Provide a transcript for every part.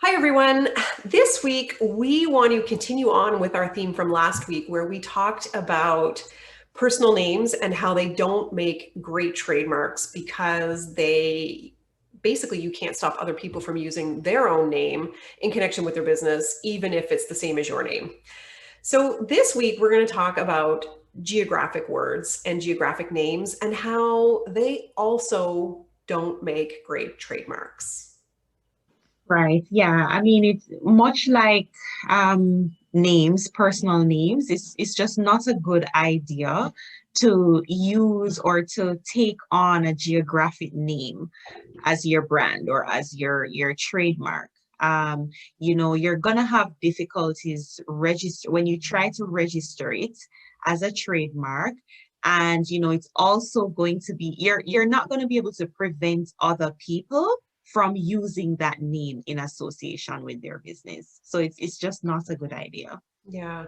Hi, everyone. This week, we want to continue on with our theme from last week, where we talked about personal names and how they don't make great trademarks because you can't stop other people from using their own name in connection with their business, even if it's the same as your name. So, this week, we're going to talk about geographic words and geographic names and how they also don't make great trademarks. Right. Yeah. I mean, it's much like names, personal names. It's just not a good idea to use or to take on a geographic name as your brand or as your trademark. You're gonna have difficulties register when you try to register it as a trademark. And it's also going to be you're not going to be able to prevent other people from using that name in association with their business. So it's just not a good idea. Yeah.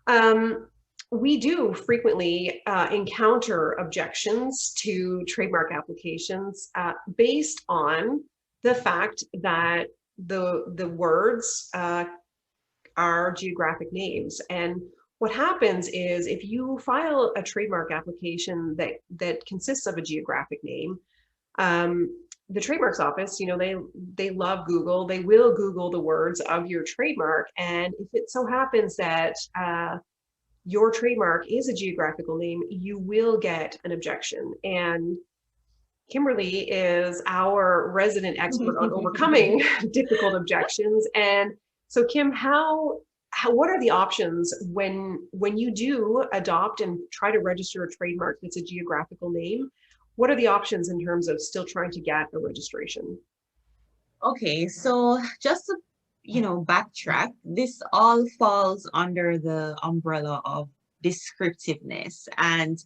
Um, we do frequently encounter objections to trademark applications based on the fact that the words are geographic names. And what happens is if you file a trademark application that consists of a geographic name, um, the trademarks office, they love Google. They will Google the words of your trademark, and if it so happens that your trademark is a geographical name, you will get an objection. And Kimberly is our resident expert on overcoming difficult objections. And so, Kim, what are the options when you do adopt and try to register a trademark that's a geographical name? What are the options in terms of still trying to get a registration? Okay, so just to, backtrack, this all falls under the umbrella of descriptiveness. And,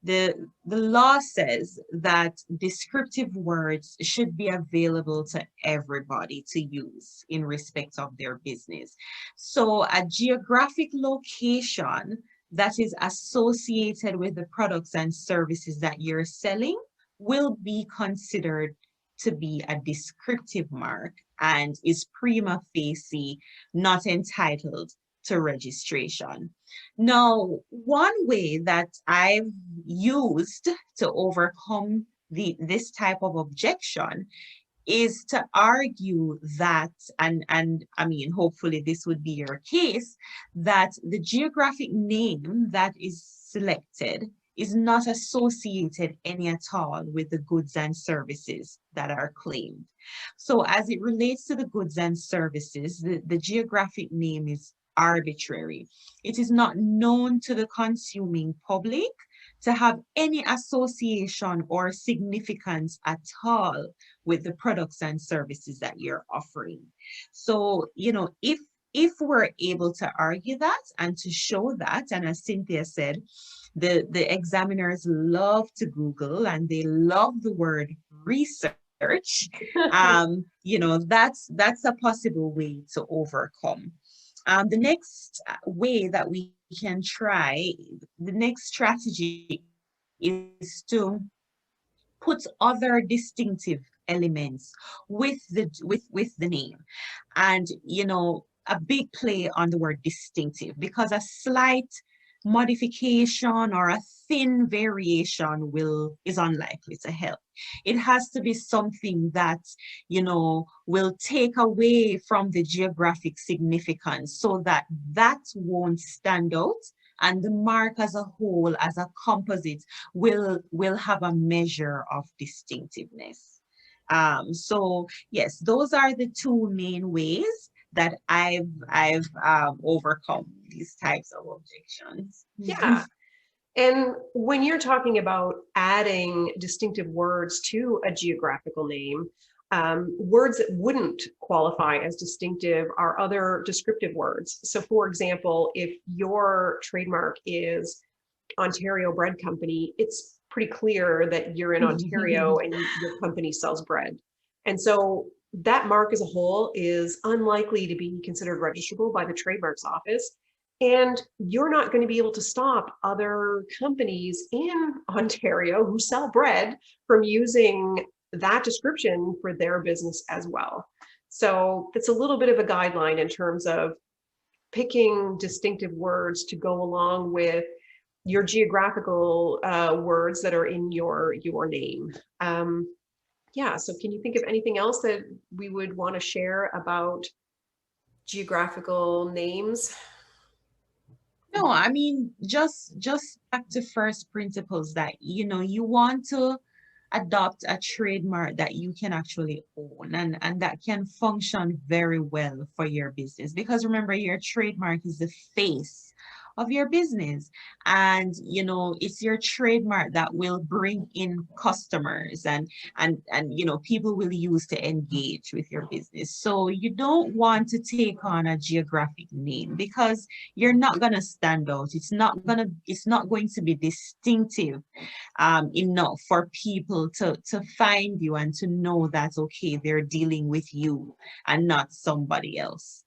the law says that descriptive words should be available to everybody to use in respect of their business. So a geographic location that is associated with the products and services that you're selling will be considered to be a descriptive mark and is prima facie not entitled to registration. Now, one way that I've used to overcome this type of objection is to argue that, and I mean, hopefully this would be your case, that the geographic name that is selected is not associated any at all with the goods and services that are claimed. So as it relates to the goods and services, the geographic name is arbitrary. It is not known to the consuming public to have any association or significance at all with the products and services that you're offering. So, if we're able to argue that and to show that, and as Cynthia said, the examiners love to Google and they love the word research. That's a possible way to overcome. The next way that we can try, the next strategy is to put other distinctive elements with the name. And a big play on the word distinctive, because a slight modification or a thin variation is unlikely to help. It has to be something that will take away from the geographic significance so that that won't stand out, and the mark as a whole, as a composite, will have a measure of distinctiveness. So yes, those are the two main ways that I've overcome these types of objections. Yeah. And when you're talking about adding distinctive words to a geographical name, words that wouldn't qualify as distinctive are other descriptive words. So, for example, if your trademark is Ontario Bread Company, it's pretty clear that you're in Ontario and your company sells bread. And so that mark as a whole is unlikely to be considered registrable by the trademarks office. And you're not going to be able to stop other companies in Ontario who sell bread from using that description for their business as well. So it's a little bit of a guideline in terms of picking distinctive words to go along with your geographical words that are in your name. Yeah, so can you think of anything else that we would want to share about geographical names? No, I mean, just back to first principles that, you want to adopt a trademark that you can actually own, and that can function very well for your business. Because remember, your trademark is the face of your business. And, it's your trademark that will bring in customers, and people will use to engage with your business. So you don't want to take on a geographic name because you're not going to stand out. It's not going to be distinctive enough for people to find you and to know that, okay, they're dealing with you and not somebody else.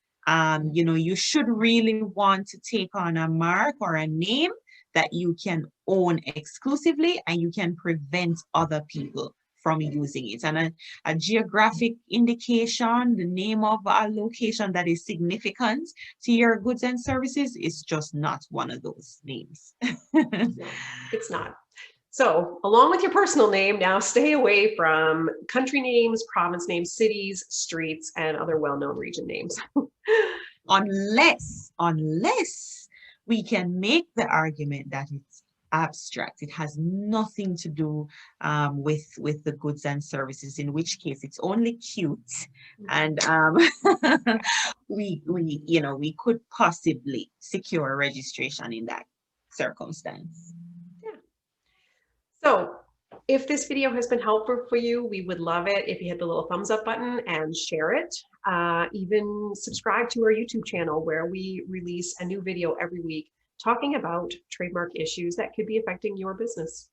You should really want to take on a mark or a name that you can own exclusively, and you can prevent other people from using it. And a geographic indication, the name of a location that is significant to your goods and services, is just not one of those names. It's not. So along with your personal name, now stay away from country names, province names, cities, streets, and other well-known region names. unless we can make the argument that it's abstract, it has nothing to do with the goods and services, in which case it's only cute, and we could possibly secure registration in that circumstance. Yeah. So if this video has been helpful for you, we would love it if you hit the little thumbs up button and share it. Even subscribe to our YouTube channel, where we release a new video every week talking about trademark issues that could be affecting your business.